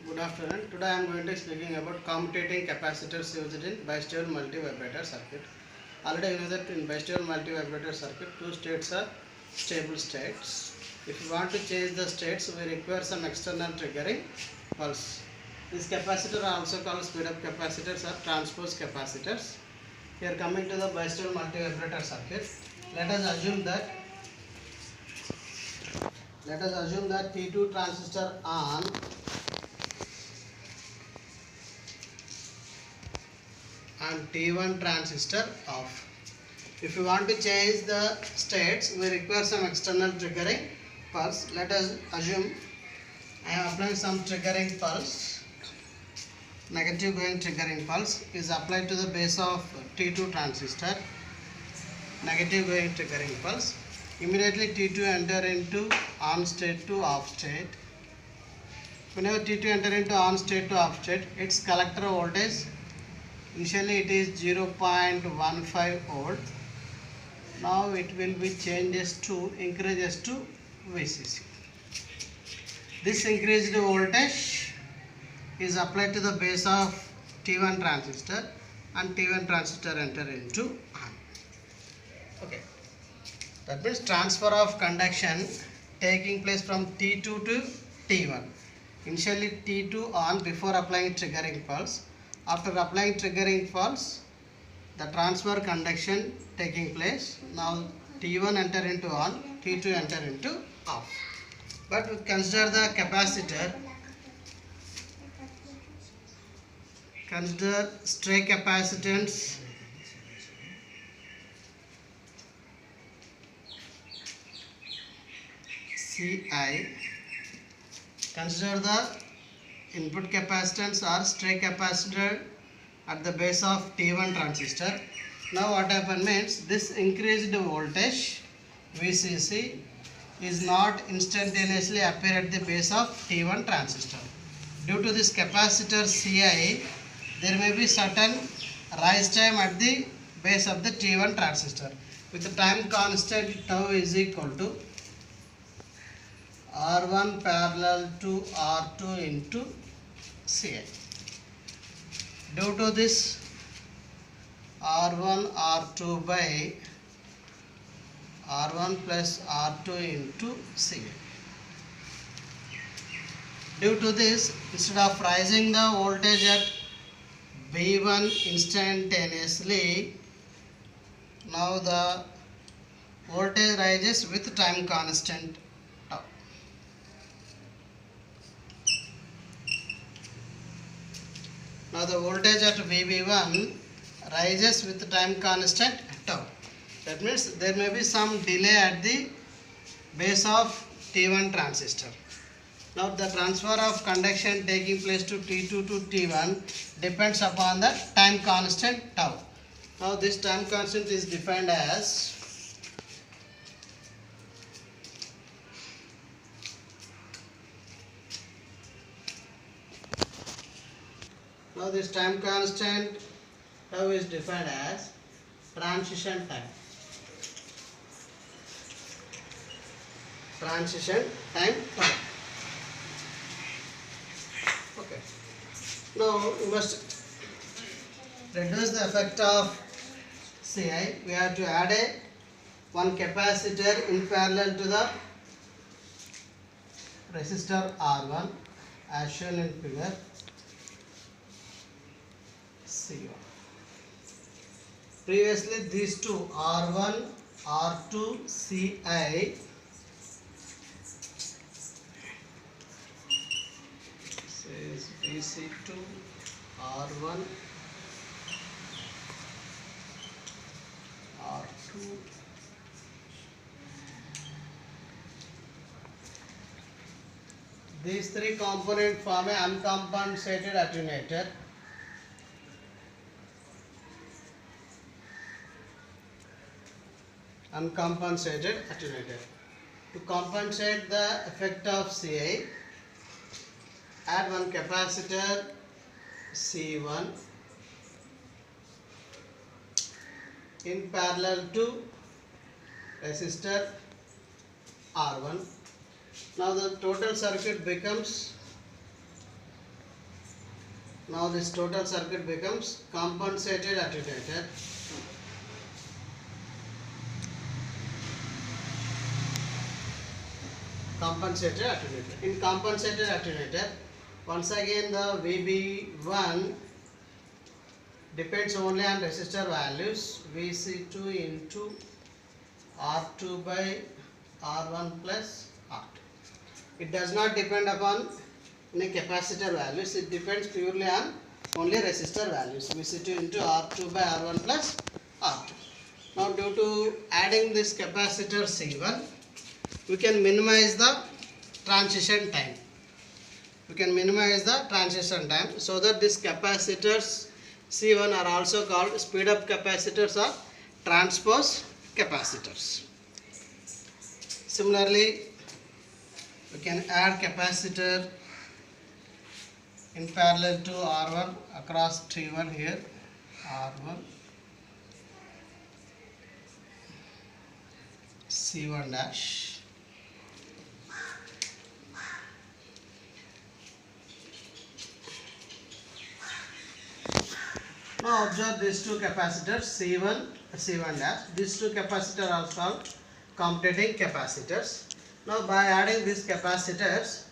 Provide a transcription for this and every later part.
Good afternoon. Today I am going to speaking about commutating capacitors used in bistable multivibrator circuit. Already you know that in bistable multivibrator circuit, two states are stable states. If you want to change the states, we require some external triggering pulse. This capacitor are also called speed up capacitors or transpose capacitors. Here coming to the bistable multivibrator circuit, let us assume that T2 transistor on and T1 transistor off. If you want to change the states, we require some external triggering pulse. Let us assume I am applying some triggering pulse. Negative going triggering pulse is applied to the base of T2 transistor. Negative going triggering pulse. Immediately T2 enter into on state to off state. Whenever T2 enter into on state to off state, its collector voltage initially it is 0.15 volt. Now it will be increases to VCC. This increased voltage is applied to the base of T1 transistor and T1 transistor enter into on. Okay. That means transfer of conduction taking place from T2 to T1. Initially T2 on before applying triggering pulse. After applying triggering pulse, the transfer conduction taking place. Now T1 enter into on, T2 enter into off. But we consider the capacitor. Consider stray capacitance Ci. Consider the input capacitance or stray capacitor at the base of T1 transistor. Now what happened means this increased voltage VCC is not instantaneously appear at the base of T1 transistor. Due to this capacitor Ci, there may be certain rise time at the base of the T1 transistor with the time constant tau is equal to R1 parallel to R2 into Ci. Due to this R1 R2 by R1 plus R2 into Ci. Due to this, instead of rising the voltage at V1 instantaneously, now the voltage rises with time constant tau. Now the voltage at VB1 rises with time constant tau. That means there may be some delay at the base of T1 transistor. Now the transfer of conduction taking place to T2 to T1 depends upon the time constant tau. Now this time constant is defined as now this time constant tau is defined as transition time. Transition time tau. Okay. Now we must reduce the effect of Ci. We have to add one capacitor in parallel to the resistor R1 as shown in figure C1. Previously these two R1, R2, Ci says VC2, R1, R2, these three components form an uncompensated attenuator. Uncompensated attenuator. To compensate the effect of Ci, add one capacitor C1 in parallel to resistor R1. Now the total circuit becomes Now this total circuit becomes compensated attenuated. Compensated attenuated. In compensated attenuated, once again the VB1 depends only on resistor values Vc2 into R2 by R1 plus R2. It does not depend upon any capacitor values, it depends purely on only resistor values Vc2 into R2 by R1 plus R2. Now due to adding this capacitor C1, we can minimize the transition time. So that these capacitors C1 are also called speed up capacitors or transpose capacitors. Similarly, we can add capacitor in parallel to R1 across T1 here, R1 C1 dash. Now observe these two capacitors C1, C1 dash. These two capacitors are called competing capacitors. Now by adding these capacitors,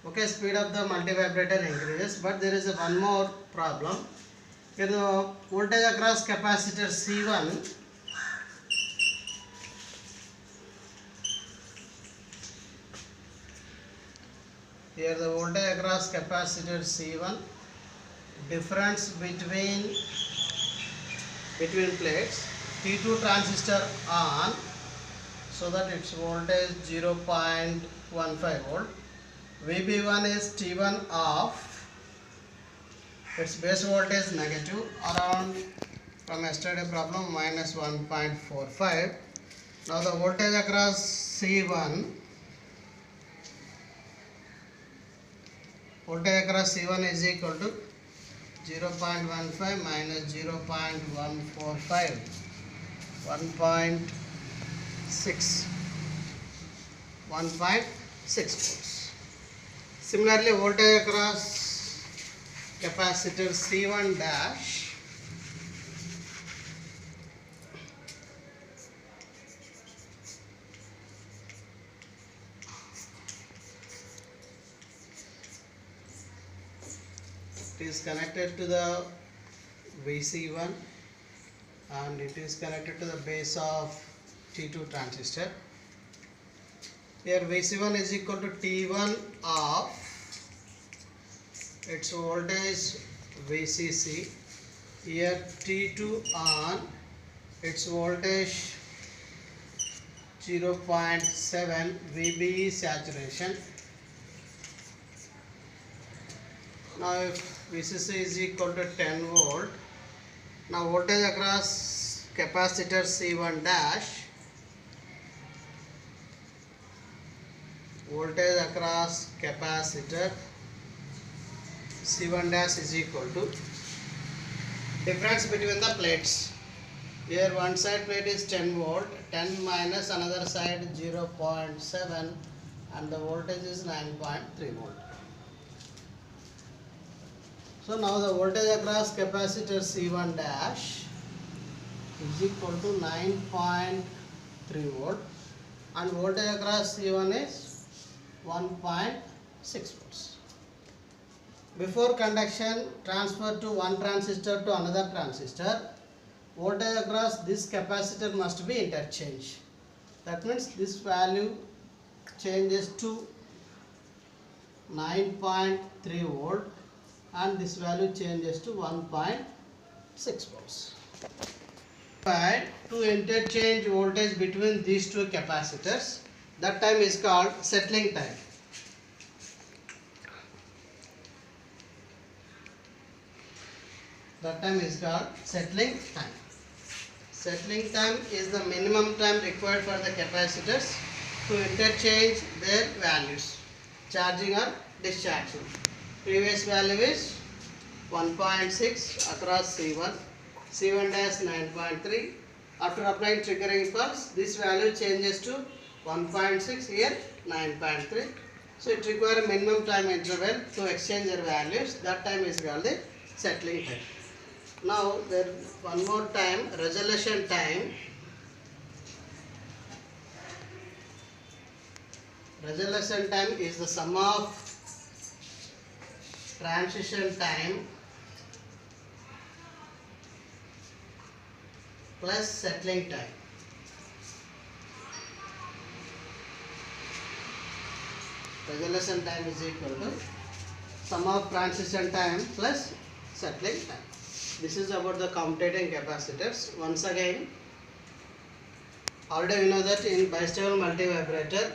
okay, speed of the multivibrator increases, but there is one more problem. Here the voltage across capacitor C1 difference between plates, T2 transistor on, so that its voltage 0.15 volt. VB1 is T1 off, its base voltage negative, around from yesterday problem minus 1.45. Now the voltage across C1 is equal to 0.15 minus 0.145, 1.6 volts. Similarly, voltage across capacitor C1 dash is connected to the Vc1 and it is connected to the base of T2 transistor. Here Vc1 is equal to T1 off, its voltage Vcc. Here T2 on, its voltage 0.7 VB saturation. Now if Vcc is equal to 10 volt, now voltage across capacitor C1 dash, voltage across capacitor C1 dash is equal to difference between the plates. Here one side plate is 10 volt, 10 minus another side 0.7 and the voltage is 9.3 volt. So now the voltage across capacitor C1 dash is equal to 9.3 volt and voltage across C1 is 1.6 volts. Before conduction transfer to one transistor to another transistor, voltage across this capacitor must be interchanged. That means this value changes to 9.3 volt and this value changes to 1.6 volts. But to interchange voltage between these two capacitors, that time is called settling time. Settling time is the minimum time required for the capacitors to interchange their values, charging or discharging. Previous value is 1.6 across C1, C1 dash 9.3. After applying triggering pulse, this value changes to 1.6, here 9.3. So it requires a minimum time interval to exchange their values. That time is called the settling time. Now there one more time, resolution time. Resolution time is the sum of transition time plus settling time. Resolution time is equal to sum of transition time plus settling time. This is about the commutating capacitors. Once again, already we know that in bistable multivibrator,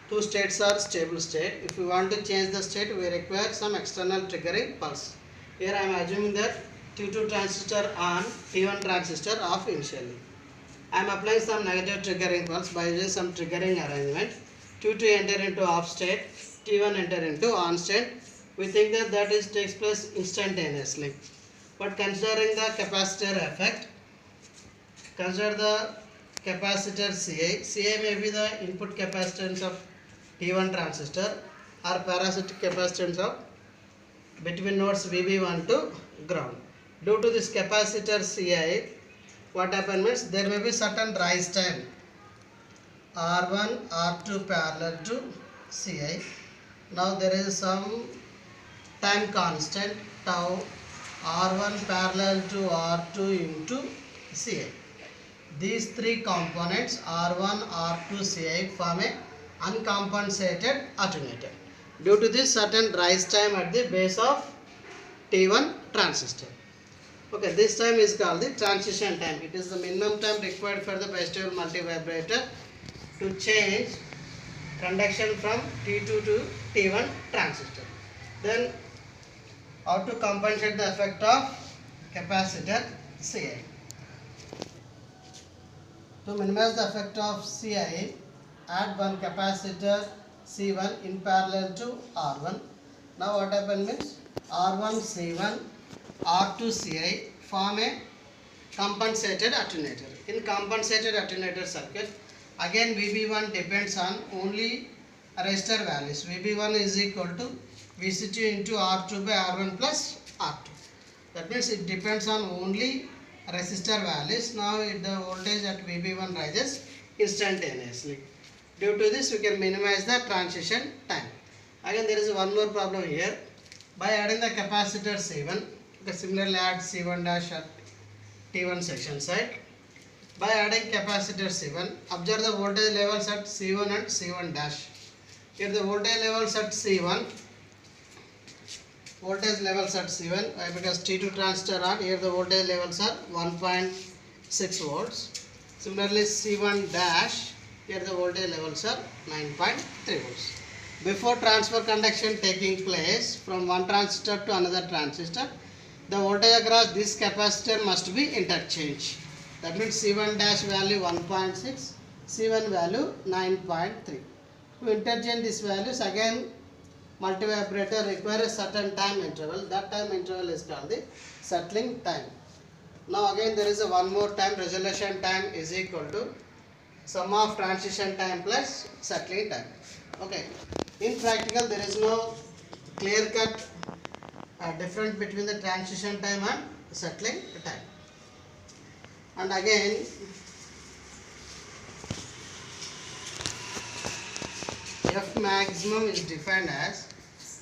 two states are stable state. If we want to change the state, we require some external triggering pulse. Here I am assuming that T2 transistor on, T1 transistor off initially. I am applying some negative triggering pulse by using some triggering arrangement. T2 enter into off state, T1 enter into on state. We think that takes place instantaneously. But considering the capacitor effect, consider the capacitor Ci. Ci may be the input capacitance of T1 transistor or parasitic capacitance of between nodes VB1 to ground. Due to this capacitor Ci, what happens means there may be certain rise time R1, R2 parallel to Ci. Now there is some time constant tau R1 parallel to R2 into Ci. These three components R1, R2, Ci form a uncompensated alternator. Due to this certain rise time at the base of T1 transistor. Okay, this time is called the transition time. It is the minimum time required for the bistable multivibrator to change conduction from T2 to T1 transistor. Then how to compensate the effect of capacitor Ci. To minimize the effect of Ci, add one capacitor C1 in parallel to R1. Now what happens means R1 C1, R2 Ci form a compensated alternator. In compensated alternator circuit, again VB1 depends on only resistor values. VB1 is equal to VC2 into R2 by R1 plus R2. That means it depends on only resistor values. Now the voltage at VB1 rises instantaneously. Due to this, we can minimize the transition time. Again, there is one more problem here. By adding the capacitor C1, okay, similarly add C1 dash at T1 section side. By adding capacitor C1, observe the voltage levels at C1 and C1 dash. Here the voltage levels at C1, because T2 transistor on, here the voltage levels are 1.6 volts. Similarly C1 dash, here the voltage levels are 9.3 volts. Before transfer conduction taking place from one transistor to another transistor, the voltage across this capacitor must be interchanged. That means C1 dash value 1.6, C1 value 9.3. To interchange these values, again multivibrator requires a certain time interval. That time interval is called the settling time. Now again there is a one more time. Resolution time is equal to sum of transition time plus settling time. Okay. In practical, there is no clear cut difference between the transition time and settling time. And again, F maximum is defined as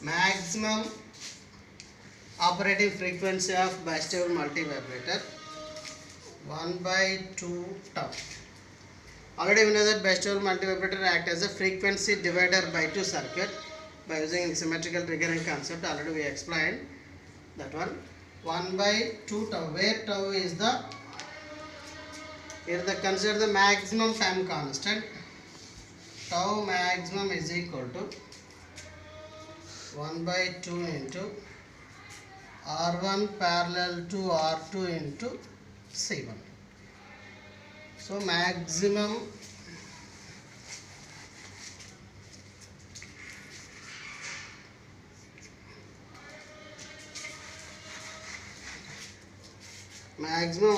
maximum operating frequency of bistable multivibrator 1 by 2 tau. Already we know that bistable multivibrator acts as a frequency divider by 2 circuit by using symmetrical triggering concept. Already we explained that one. 1 by 2 tau, where tau is the, here the consider the maximum time constant. Tau maximum is equal to 1 by 2 into R1 parallel to R2 into C1. So maximum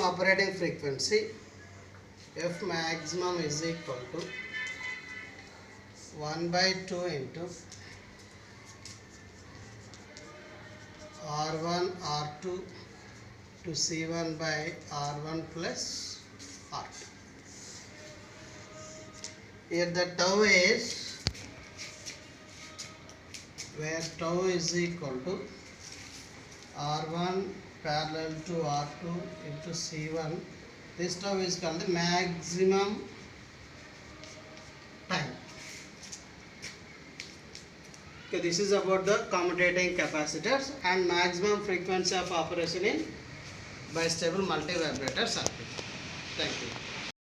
operating frequency F maximum is equal to 1 by 2 into R1 R2 R2 to C1 by R1 plus R2. Here the tau is, where tau is equal to R1 parallel to R2 into C1. This tau is called the maximum time. Okay, this is about the commutating capacitors and maximum frequency of operation in bistable multivibrator circuit. Thank you.